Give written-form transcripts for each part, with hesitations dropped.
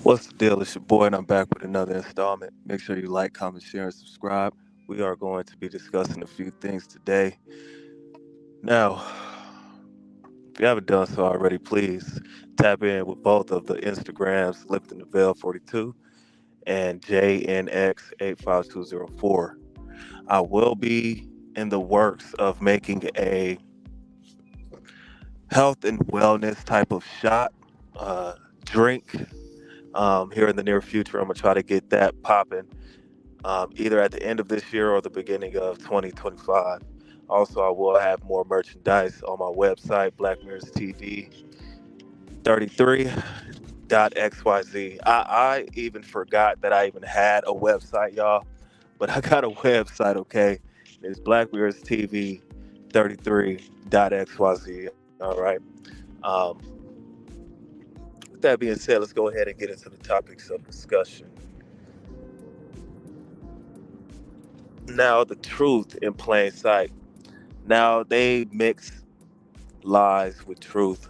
What's the deal? It's your boy, and I'm back with another installment. Make sure you like, comment, share, and subscribe. We are going to be discussing a few things today. Now, if you haven't done so already, please tap in with both of the Instagrams, Lifting the Veil 42 and JNX85204. I will be in the works of making a health and wellness type of shot, drink here in the near future. I'm going to try to get that popping either at the end of this year or the beginning of 2025. Also, I will have more merchandise on my website, Black Mirrors TV 33.xyz. I even forgot that I even had a website, y'all, but I got a website, okay? It's Black Mirrors TV 33.xyz. All right. Um, with that being said, let's go ahead and get into the topics of discussion. Now, the truth in plain sight. Now, they mix lies with truth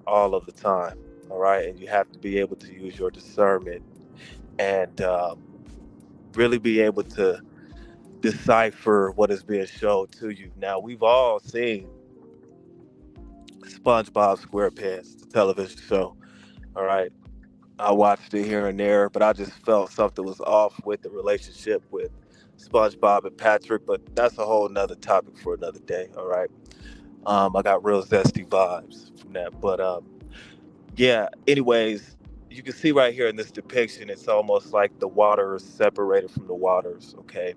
all of the time. All right. And you have to be able to use your discernment and really be able to decipher what is being shown to you. Now, we've all seen SpongeBob SquarePants, the television show. All right. I watched it here and there, but I just felt something was off with the relationship with SpongeBob and Patrick. But that's a whole nother topic for another day. All right. I got real zesty vibes from that. But yeah, anyways, you can see right here in this depiction, it's almost like the water is separated from the waters, okay?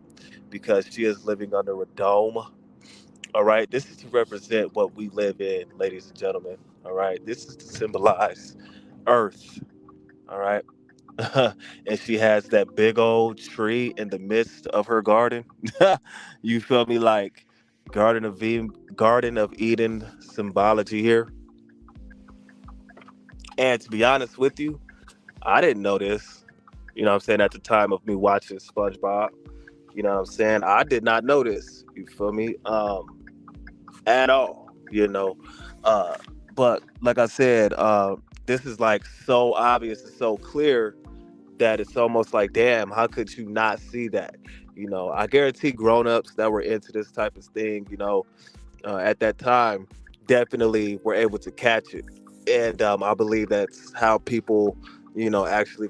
Because she is living under a dome. All right. This is to represent what we live in, ladies and gentlemen. All right. This is to symbolize Earth. All right. And she has that big old tree in the midst of her garden. You feel me? Like Garden of Eden symbology here. And to be honest with you, I didn't know this. You know what I'm saying? At the time of me watching SpongeBob, you know what I'm saying? I did not know this. You feel me? At all. You know. Uh, but like I said, this is like so obvious and so clear that it's almost like, damn, how could you not see that? You know, I guarantee grown-ups that were into this type of thing, at that time, definitely were able to catch it. And I believe that's how people, actually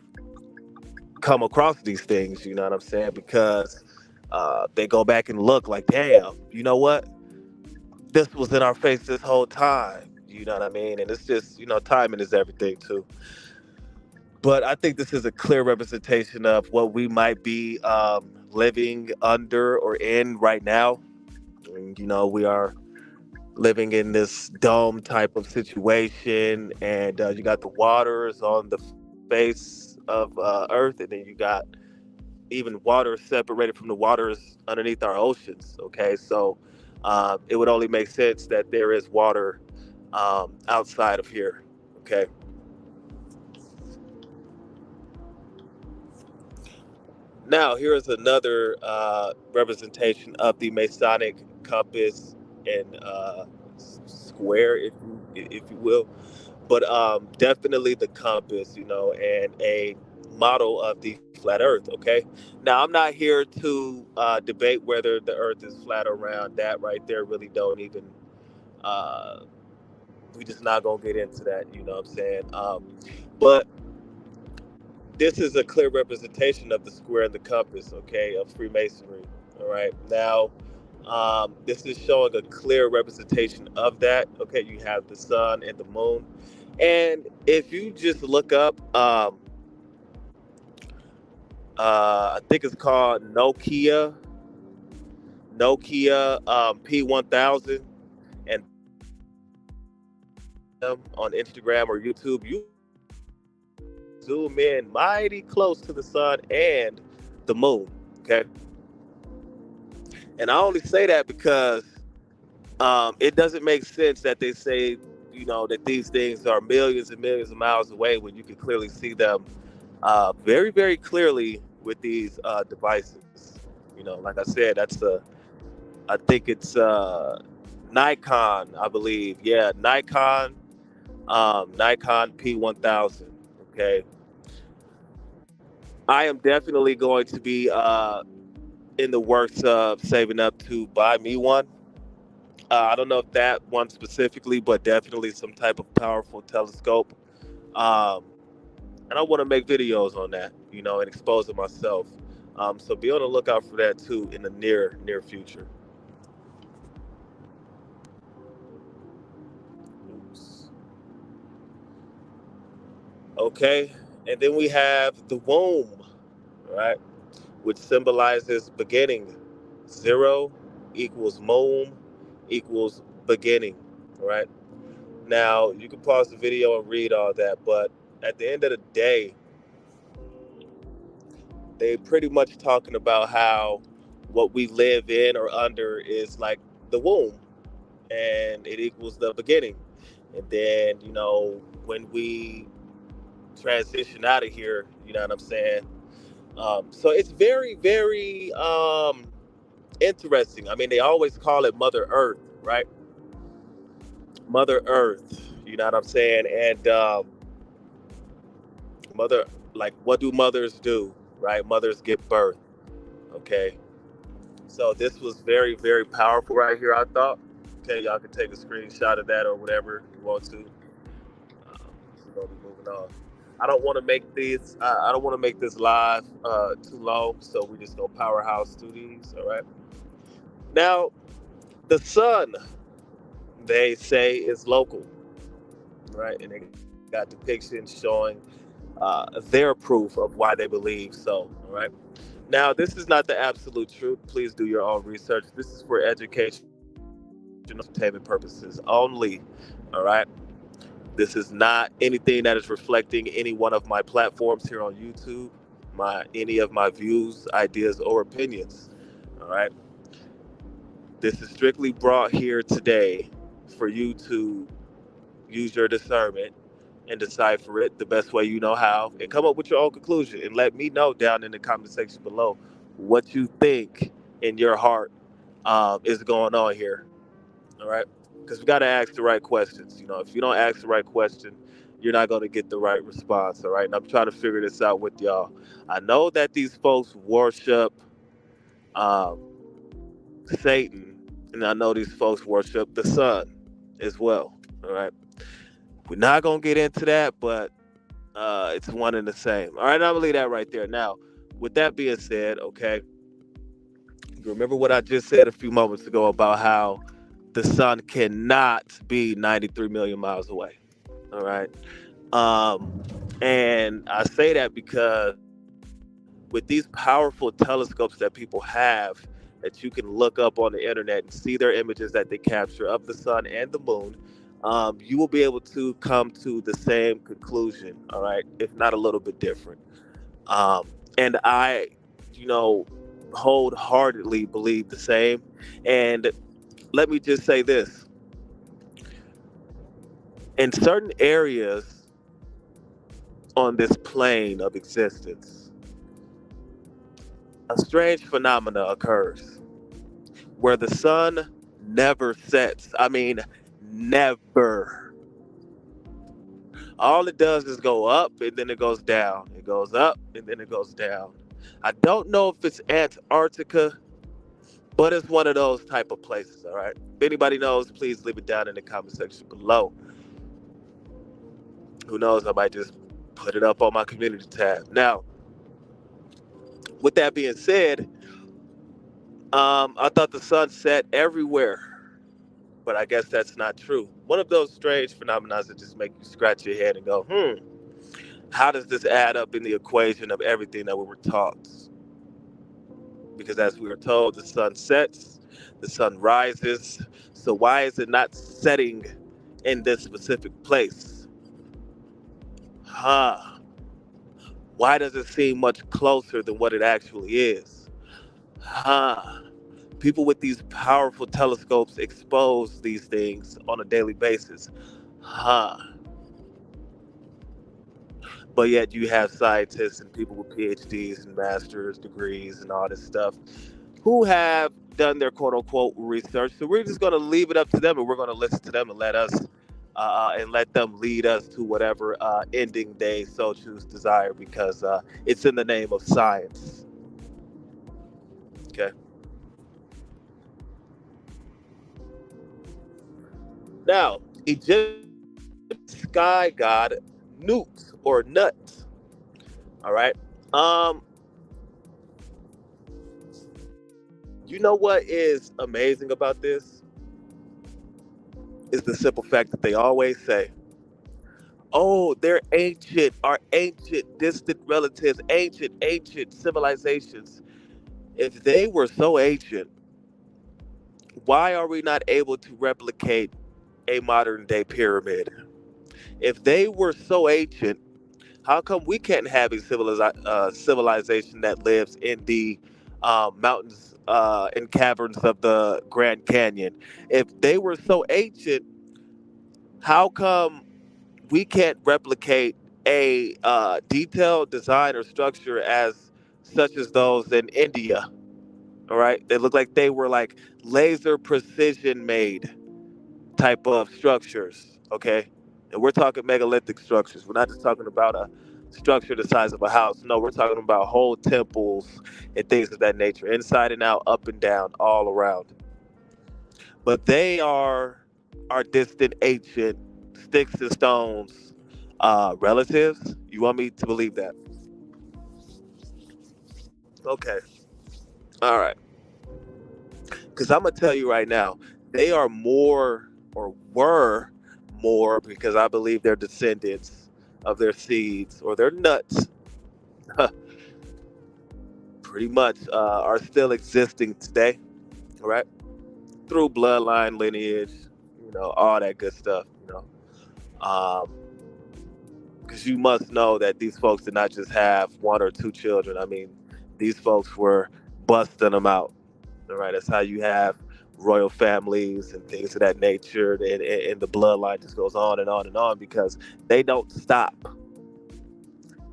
come across these things. You know what I'm saying? Because they go back and look like, damn, you know what? This was in our face this whole time. You know what I mean? And it's just, timing is everything too. But I think this is a clear representation of what we might be living under or in right now. And, we are living in this dome type of situation, and you got the waters on the face of Earth, and then you got even water separated from the waters underneath our oceans. Okay, so it would only make sense that there is water outside of here. Okay, now here is another representation of the Masonic compass and square, if you will, but definitely the compass, and a model of the flat Earth. Okay, now I'm not here to debate whether the Earth is flat or round. That right there really don't even. Uh, we just not gonna get into that. You know what I'm saying? But this is a clear representation of the square and the compass, okay, of Freemasonry. All right. Now, this is showing a clear representation of that. Okay, you have the sun and the moon. And if you just look up, I think it's called Nokia P1000, and them on Instagram or YouTube, you zoom in mighty close to the sun and the moon. Okay, and I only say that because it doesn't make sense that they say, that these things are millions and millions of miles away when you can clearly see them very, very clearly with these devices. Like I said, I think it's Nikon, I believe. Yeah, Nikon P1000. Okay. I am definitely going to be in the works of saving up to buy me one. I don't know if that one specifically, but definitely some type of powerful telescope. Um, and I want to make videos on that, and exposing myself. So be on the lookout for that too in the near future. Oops. Okay, and then we have the womb, right, which symbolizes beginning. Zero equals womb equals beginning, right? Now you can pause the video and read all that, but at the end of the day, they pretty much talking about how what we live in or under is like the womb, and it equals the beginning. And then, when we transition out of here, you know what I'm saying? So it's very, very interesting. I mean, they always call it Mother Earth, right? Mother Earth, you know what I'm saying? And mother, like, what do mothers do, right? Mothers give birth, okay? So this was very, very powerful right here, I thought. Okay, y'all can take a screenshot of that or whatever you want to. We're gonna be moving on. I don't want to make this live too long, so we just go powerhouse to these. All right. Now, the sun, they say, is local, right? And they got depictions showing their proof of why they believe so. All right. Now, this is not the absolute truth. Please do your own research. This is for educational entertainment purposes only. All right. This is not anything that is reflecting any one of my platforms here on YouTube, any of my views, ideas, or opinions. All right. This is strictly brought here today for you to use your discernment and decipher it the best way you know how and come up with your own conclusion and let me know down in the comment section below what you think in your heart is going on here. All right. Because we got to ask the right questions. If you don't ask the right question, you're not going to get the right response. All right. And I'm trying to figure this out with y'all. I know that these folks worship um, Satan, and I know these folks worship the sun as well. All right. We're not going to get into that, but it's one and the same. All right. I'm going to leave that right there. Now, with that being said, okay, you remember what I just said a few moments ago about how the sun cannot be 93 million miles away. All right. Um, and I say that because with these powerful telescopes that people have, that you can look up on the internet and see their images that they capture of the sun and the moon, you will be able to come to the same conclusion. All right. If not a little bit different. And I, you know, wholeheartedly believe the same. And let me just say this: in certain areas on this plane of existence, a strange phenomena occurs where the sun never sets. I mean, never. All it does is go up and then it goes down. It goes up and then it goes down. I don't know if it's Antarctica, but it's one of those type of places. All right. If anybody knows, please leave it down in the comment section below. Who knows? I might just put it up on my community tab. Now, with that being said, I thought the sun set everywhere, but I guess that's not true. One of those strange phenomena that just make you scratch your head and go, how does this add up in the equation of everything that we were taught? Because as we were told, the sun sets, the sun rises. So why is it not setting in this specific place? Huh. Why does it seem much closer than what it actually is? Huh. People with these powerful telescopes expose these things on a daily basis. Huh. But yet you have scientists and people with PhDs and master's degrees and all this stuff who have done their quote unquote research. So we're just going to leave it up to them and we're going to listen to them and let us and let them lead us to whatever ending they so choose desire, because it's in the name of science. Okay. Now, Egyptian sky god Nut or Nut. All right. Um, you know what is amazing about this is the simple fact that they always say, "Oh, they're ancient, our ancient, distant relatives, ancient civilizations." If they were so ancient, why are we not able to replicate a modern day pyramid? If they were so ancient, how come we can't have a civilization that lives in the mountains and caverns of the Grand Canyon? If they were so ancient, how come we can't replicate a detailed design or structure as such as those in India? All right, they look like they were like laser precision made type of structures. Okay, and we're talking megalithic structures. We're not just talking about a structure the size of a house. No, we're talking about whole temples and things of that nature, inside and out, up and down, all around. But they are our distant, ancient, sticks and stones relatives. You want me to believe that? Okay, all right. Because I'm gonna tell you right now, they are more, or were more, because I believe they're descendants of their seeds or their nuts, pretty much are still existing today, all right? Through bloodline, lineage, all that good stuff, Um, because you must know that these folks did not just have one or two children. I mean, these folks were busting them out. All right, that's how you have royal families and things of that nature, and the bloodline just goes on and on and on, because they don't stop,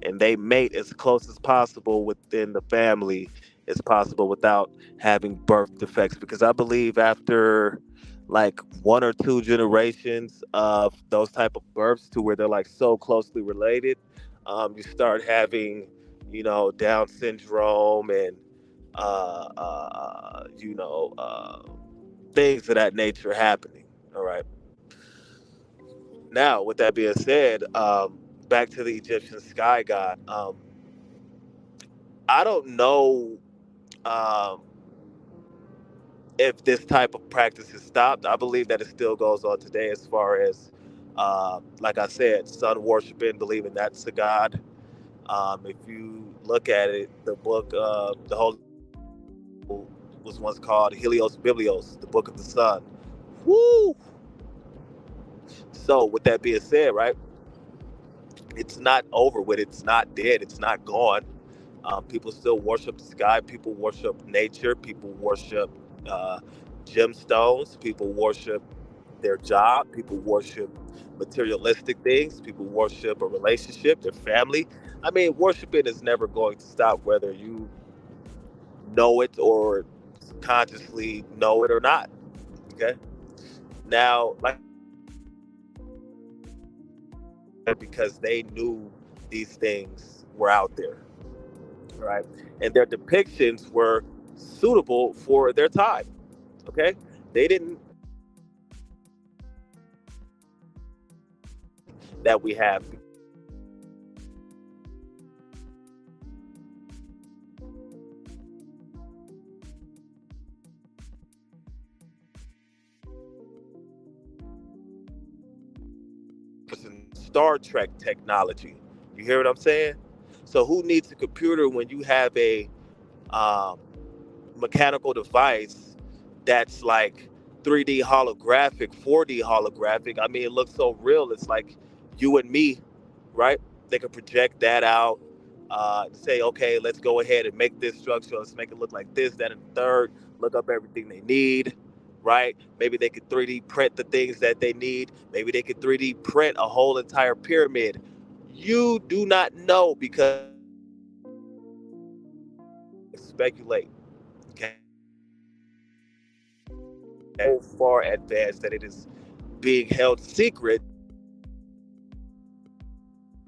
and they mate as close as possible within the family as possible without having birth defects. Because I believe after like one or two generations of those type of births, to where they're like so closely related, you start having, Down syndrome and things of that nature happening. All right. Now, with that being said, back to the Egyptian sky god. I don't know um, if this type of practice has stopped. I believe that it still goes on today, as far as, like I said, sun worshiping, believing that's a god. If you look at it, the book, the Holy was once called Helios Biblios, the book of the sun. Woo! So, with that being said, right, it's not over with. It's not dead. It's not gone. People still worship the sky. People worship nature. People worship uh, gemstones. People worship their job. People worship materialistic things. People worship a relationship, their family. I mean, worshiping is never going to stop, whether you know it or consciously know it or not. Okay. Now, like, because they knew these things were out there, right? And their depictions were suitable for their time. Okay, they didn't that we have in Star Trek technology. You hear what I'm saying? So who needs a computer when you have a um, mechanical device that's like 3D holographic, 4D holographic? I mean, it looks so real. It's like you and me, right? They can project that out, say, okay, let's go ahead and make this structure. Let's make it look like this, that, and the third. Look up everything they need, right? Maybe they could 3D print the things that they need. Maybe they could 3D print a whole entire pyramid. You do not know, because speculate. Okay, so far advanced that it is being held secret.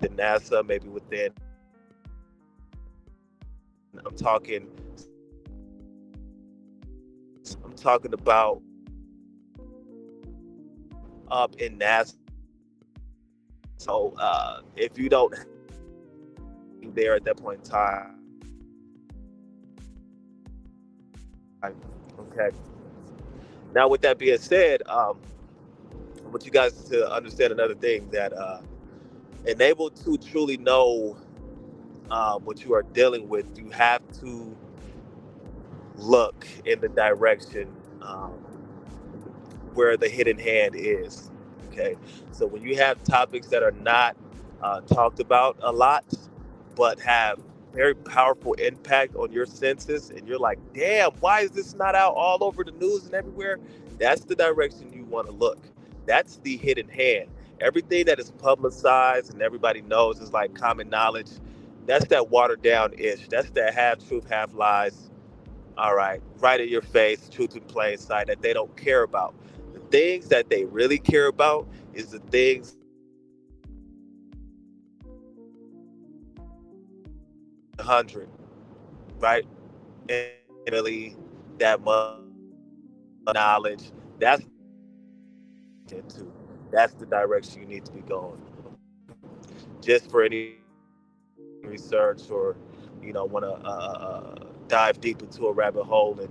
the NASA, maybe within, I'm talking, I'm talking about up in NASA. So if you don't there at that point in time, okay. Now, with that being said, I want you guys to understand another thing that enable to truly know what you are dealing with, you have to look in the direction um, where the hidden hand is. Okay, so when you have topics that are not talked about a lot, but have very powerful impact on your senses, and you're like, damn, why is this not out all over the news and everywhere? That's the direction you want to look. That's the hidden hand. Everything that is publicized and everybody knows is like common knowledge. That's that watered down ish. That's that half truth, half lies. All right in your face, truth in plain sight that they don't care about. The things that they really care about is the things 100, right? And really that much knowledge. Into. That's the direction you need to be going. Just for any research or want to dive deep into a rabbit hole and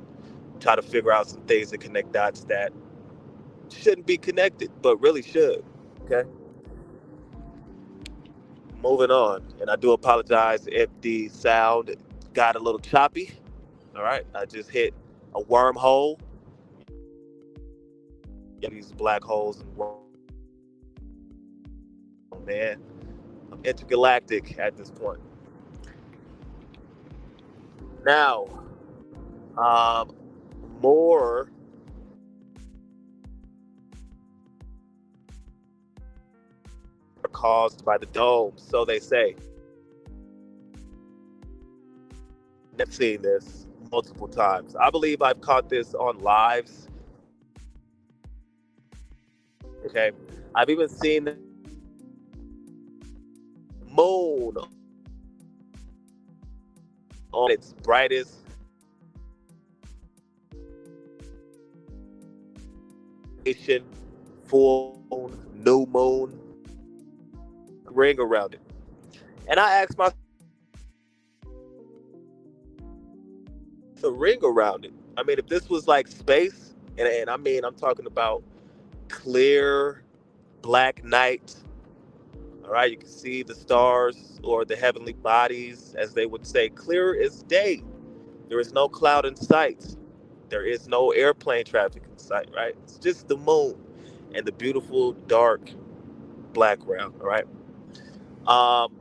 try to figure out some things that connect dots that shouldn't be connected, but really should. Okay. Moving on, and I do apologize if the sound got a little choppy. All right, I just hit a wormhole. These black holes and man, I'm intergalactic at this point. Now, um, more are caused by the dome, so they say. I've seen this multiple times. I believe I've caught this on lives. Okay, I've even seen the moon on its brightest full moon, new moon ring around it. And I asked myself, a ring around it. I mean, if this was like space, and I mean, I'm talking about clear black night. All right, you can see the stars or the heavenly bodies, as they would say, clear as day. There is no cloud in sight. There is no airplane traffic in sight, right? It's just the moon and the beautiful dark background, all right? Um,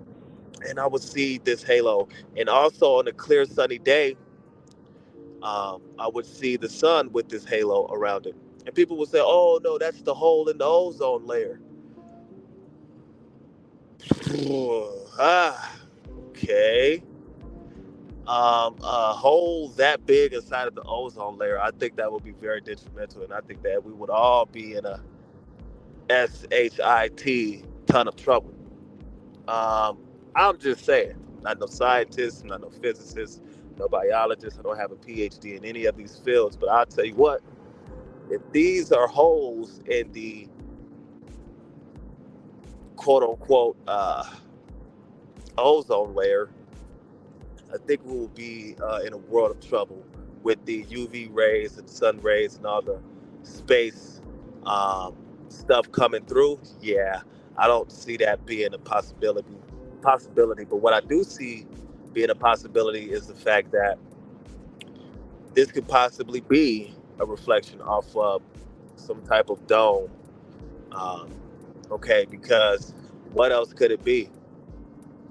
and I would see this halo. And also on a clear sunny day, I would see the sun with this halo around it. And people would say, oh, no, that's the hole in the ozone layer. ah, okay. A hole that big inside of the ozone layer, I think that would be very detrimental. And I think that we would all be in a SHIT ton of trouble. Um, I'm just saying, not no scientist, not no physicist, no biologist. I don't have a PhD in any of these fields, but I'll tell you what, if these are holes in the quote unquote ozone layer, I think we will be in a world of trouble with the UV rays and sun rays and all the space um, stuff coming through. Yeah, I don't see that being a possibility. But what I do see being a possibility is the fact that this could possibly be a reflection off of some type of dome. Um, okay, because what else could it be?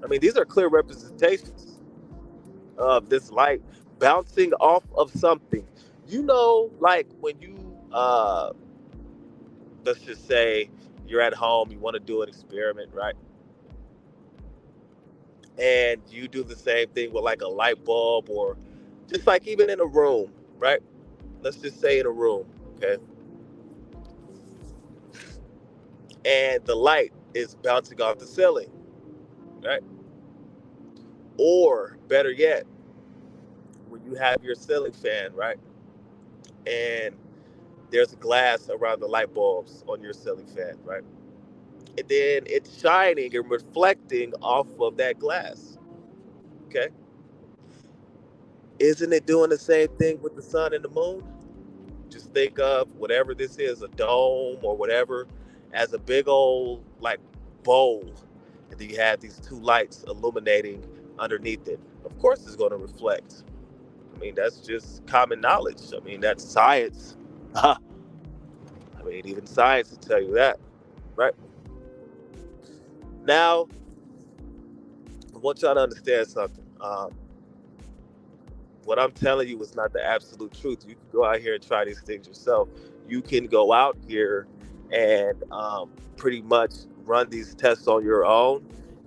I mean, these are clear representations of this light bouncing off of something. Like when you, let's just say you're at home, you want to do an experiment, right? And you do the same thing with like a light bulb or just like even in a room, right? Let's just say in a room, okay? And the light is bouncing off the ceiling. right? Or better yet, when you have your ceiling fan, right, and there's glass around the light bulbs on your ceiling fan, right, and then it's shining and reflecting off of that glass. Okay, isn't it doing the same thing with the sun and the moon? Just think of whatever this is, a dome or whatever, as a big old like bowl, and then you have these two lights illuminating underneath it. Of course, it's going to reflect. I mean, that's just common knowledge. I mean, that's science. I mean, even science will tell you that, right? Now, I want y'all to understand something. What I'm telling you is not the absolute truth. You can go out here and try these things yourself. You can go out here and pretty much run these tests on your own,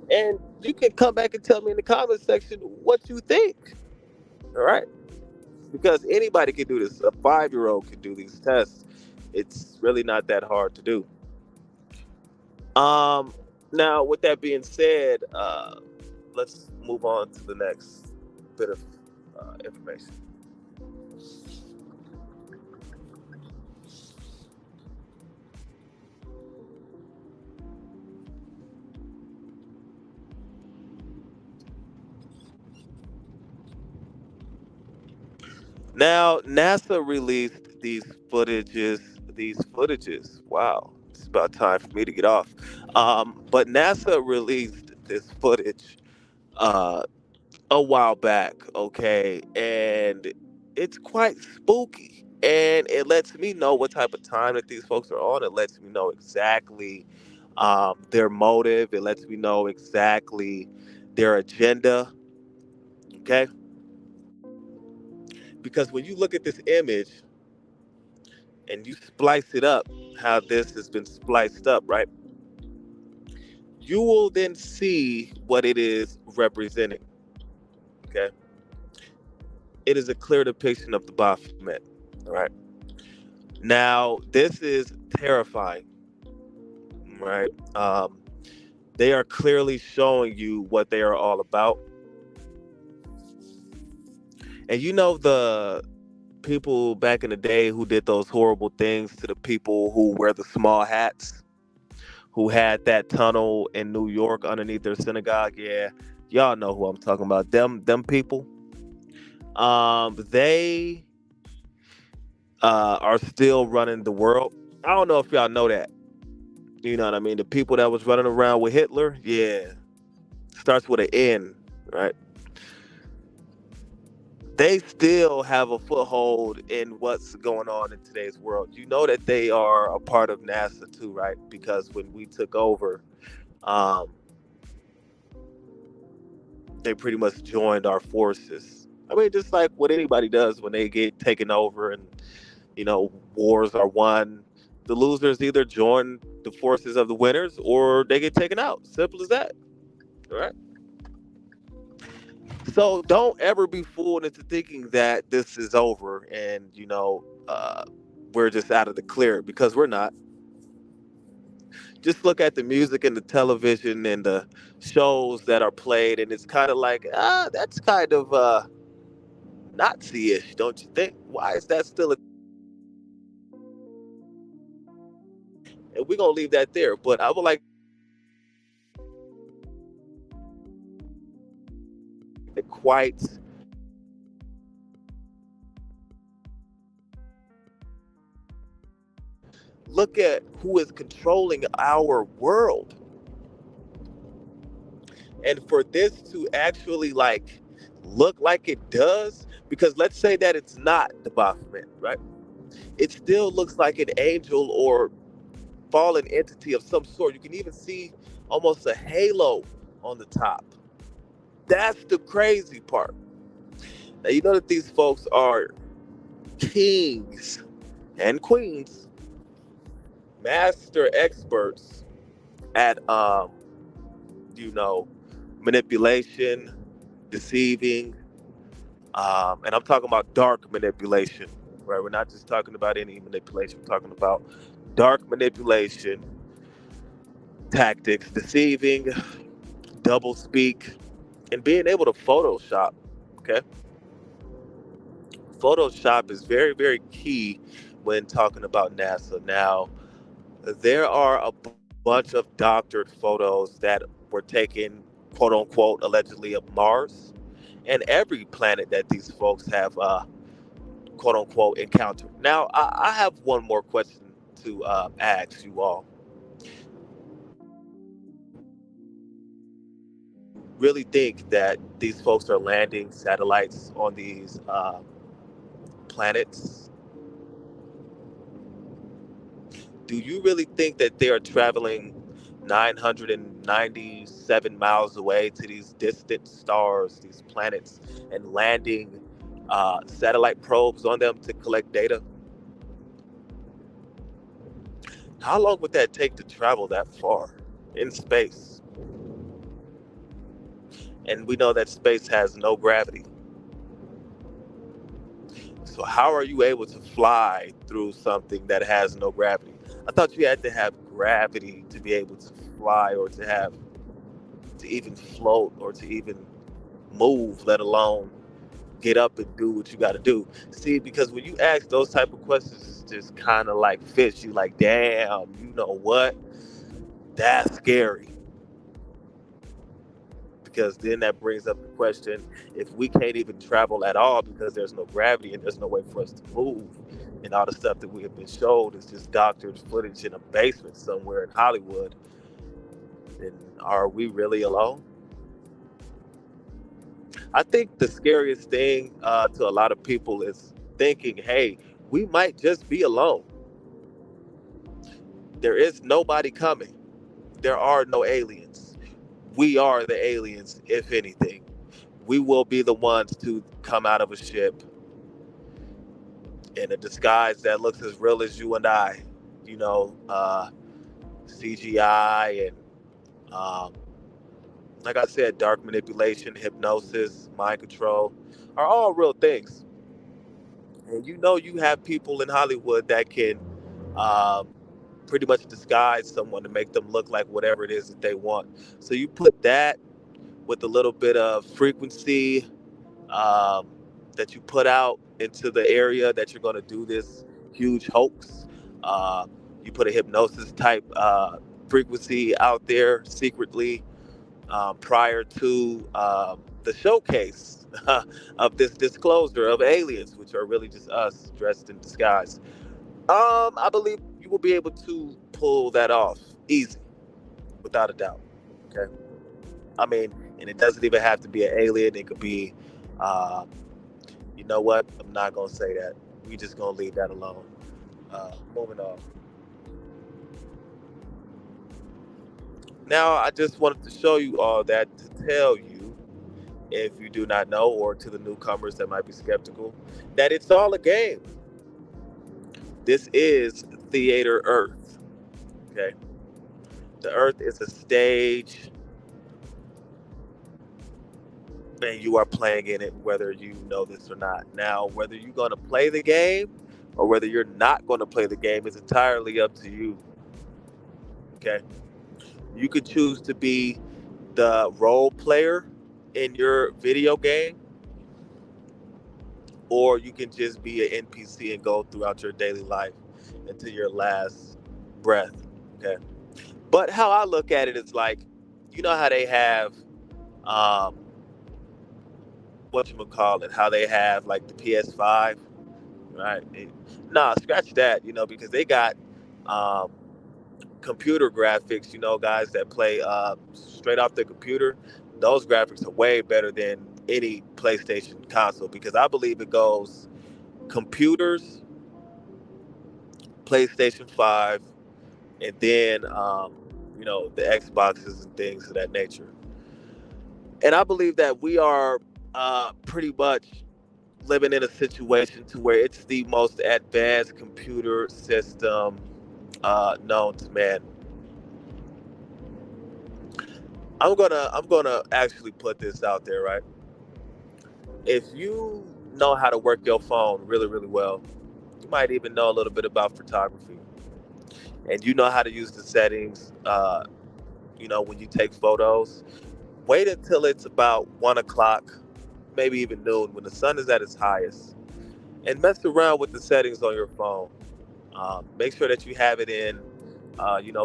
and you can come back and tell me in the comment section what you think. All right, because anybody can do this. A 5-year-old can do these tests. It's really not that hard to do. Um, Now, with that being said, let's move on to the next bit of information. Now, NASA released these footages. Wow, it's about time for me to get off. But NASA released this footage uh, a while back, okay, and it's quite spooky. And it lets me know what type of time that these folks are on. It lets me know exactly their motive. It lets me know exactly their agenda, okay? Because when you look at this image and you splice it up, how this has been spliced up, right? You will then see what it is representing, okay? It is a clear depiction of the Baphomet, all right? Now, this is terrifying, right? They are clearly showing you what they are all about. And you know the people back in the day who did those horrible things to the people who wear the small hats, who had that tunnel in New York underneath their synagogue? Yeah, y'all know who I'm talking about. Them people. They are still running the world. I don't know if y'all know that. You know what I mean? The people that was running around with Hitler, yeah, starts with an N, right? They still have a foothold in what's going on in today's world. You know that they are a part of NASA too, right? Because when we took over, um, they pretty much joined our forces. I mean, just like what anybody does when they get taken over and, wars are won. The losers either join the forces of the winners or they get taken out. Simple as that. All right. So don't ever be fooled into thinking that this is over and, we're just out of the clear, because we're not. Just look at the music and the television and the shows that are played, and it's kind of like, that's kind of Nazi-ish, don't you think? Why is that still a... And we're gonna leave that there. But I would like to quite look at who is controlling our world. And for this to actually like look like it does, because let's say that it's not the Baphomet, right? It still looks like an angel or fallen entity of some sort. You can even see almost a halo on the top. That's the crazy part. Now you know that these folks are kings and queens, master experts at you know, manipulation, deceiving, and I'm talking about dark manipulation, right? We're not just talking about any manipulation. We're talking about dark manipulation tactics, deceiving, double speak, and being able to Photoshop. Okay, Photoshop is very, very key when talking about NASA. Now, there are a bunch of doctored photos that were taken, quote unquote, allegedly of Mars and every planet that these folks have, quote unquote, encountered. Now, I have one more question to ask you all. Do you really think that these folks are landing satellites on these planets? Do you really think that they are traveling 997 miles away to these distant stars, these planets, and landing satellite probes on them to collect data? How long would that take to travel that far in space? And we know that space has no gravity. So, how are you able to fly through something that has no gravity? I thought you had to have gravity to be able to fly or to even float or to even move, let alone get up and do what you got to do. See, because when you ask those type of questions, it's just kind of like fish. You like, damn, you know what? That's scary. Because then that brings up the question: if we can't even travel at all because there's no gravity and there's no way for us to move, and all the stuff that we have been showed is just doctored footage in a basement somewhere in Hollywood, then are we really alone? I think the scariest thing to a lot of people is thinking, hey, we might just be alone. There is nobody coming. There are no aliens. We are the aliens, if anything. We will be the ones to come out of a ship in a disguise that looks as real as you and I. You know, CGI and, um, like I said, dark manipulation, hypnosis, mind control are all real things. And you know, you have people in Hollywood that can um, pretty much disguise someone to make them look like whatever it is that they want. So you put that with a little bit of frequency um, that you put out into the area that you're going to do this huge hoax. Uh, you put a hypnosis type frequency out there secretly prior to the showcase of this disclosure of aliens, which are really just us dressed in disguise. I believe you will be able to pull that off easy, without a doubt. Okay. I mean, and it doesn't even have to be an alien. It could be, uh, you know what? I'm not gonna say that. We just gonna leave that alone. Moving on. Now, I just wanted to show you all that to tell you, if you do not know, or to the newcomers that might be skeptical, that it's all a game. This is Theater Earth. Okay. The Earth is a stage, and you are playing in it, whether you know this or not. Now, whether you're going to play the game or whether you're not going to play the game is entirely up to you. Okay. You could choose to be the role player in your video game, or you can just be an NPC and go throughout your daily life until your last breath. Okay. But how I look at it is like, you know how they have um, what you would call it, how they have like the PS5, right? Nah, scratch that, because they got um, computer graphics, guys that play straight off the computer. Those graphics are way better than any PlayStation console because I believe it goes computers, PlayStation 5, and then, the Xboxes and things of that nature. And I believe that we are pretty much living in a situation to where it's the most advanced computer system known to man. I'm gonna actually put this out there, right? If you know how to work your phone really, really well, you might even know a little bit about photography, and you know how to use the settings. When you take photos, Wait until it's about 1 o'clock, maybe even noon, when the sun is at its highest, and mess around with the settings on your phone. Make sure that you have it in,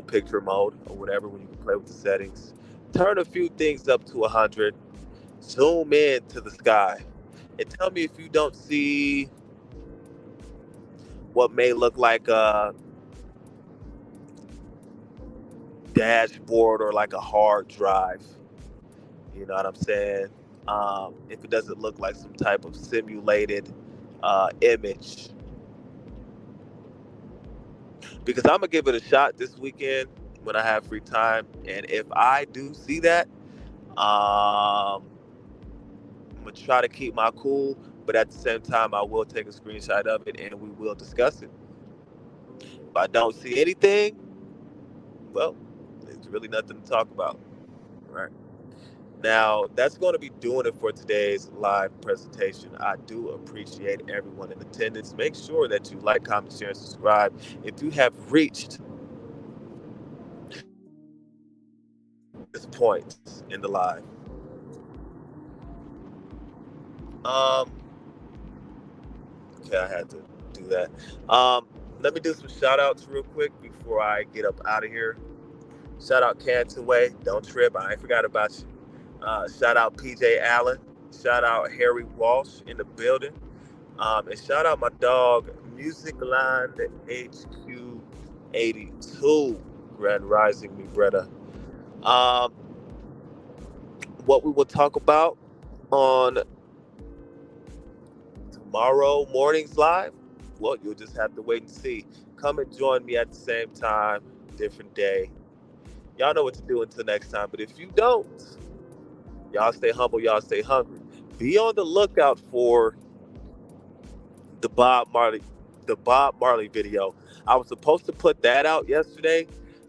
picture mode or whatever when you can play with the settings. Turn a few things up to 100. Zoom in to the sky, and tell me if you don't see what may look like a dashboard or like a hard drive. You know what I'm saying? If it doesn't look like some type of simulated image, because I'm gonna give it a shot this weekend when I have free time, and if I do see that, I'm gonna try to keep my cool, but at the same time, I will take a screenshot of it and we will discuss it. If I don't see anything, well, there's really nothing to talk about. Right. Now, that's going to be doing it for today's live presentation. I do appreciate everyone in attendance. Make sure that you like, comment, share, and subscribe. If you have reached this point in the live, um, okay, I had to do that. Let me do some shout outs real quick before I get up out of here. Shout out Canton Way. Don't trip. I ain't forgot about you. Shout out PJ Allen. Shout out Harry Walsh in the building. And shout out my dog, Music Line HQ82. Grand Rising, me brother. Um, what we will talk about on tomorrow morning's live, well, you'll just have to wait and see. Come and join me at the same time, different day. Y'all know what to do until next time. But if you don't, y'all stay humble, y'all stay hungry. Be on the lookout for the Bob Marley, the Bob Marley video. I was supposed to put that out yesterday,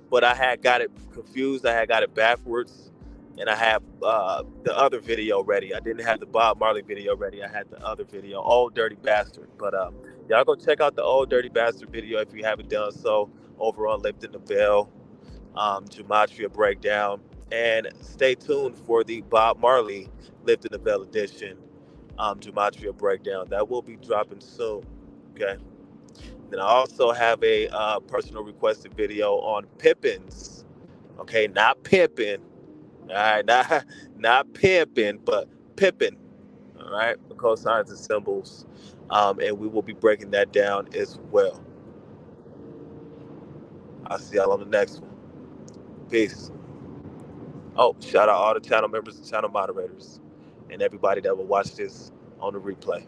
but I had got it confused. I had got it backwards, and I had the other video ready. I didn't have the Bob Marley video ready. I had the other video, Old Dirty Bastard. But y'all go check out the Old Dirty Bastard video if you haven't done so over on Lifting the Veil, Gematria Breakdown, and stay tuned for the Bob Marley Lifting the Veil edition, Gematria Breakdown. That will be dropping soon. Okay. Then I also have a personal requested video on Pippins. Okay, not pimping. All right, not pimping, but Pippin. All right, the cosigns and symbols, and we will be breaking that down as well. I'll see y'all on the next one. Peace. Oh, shout out all the channel members and channel moderators, and everybody that will watch this on the replay.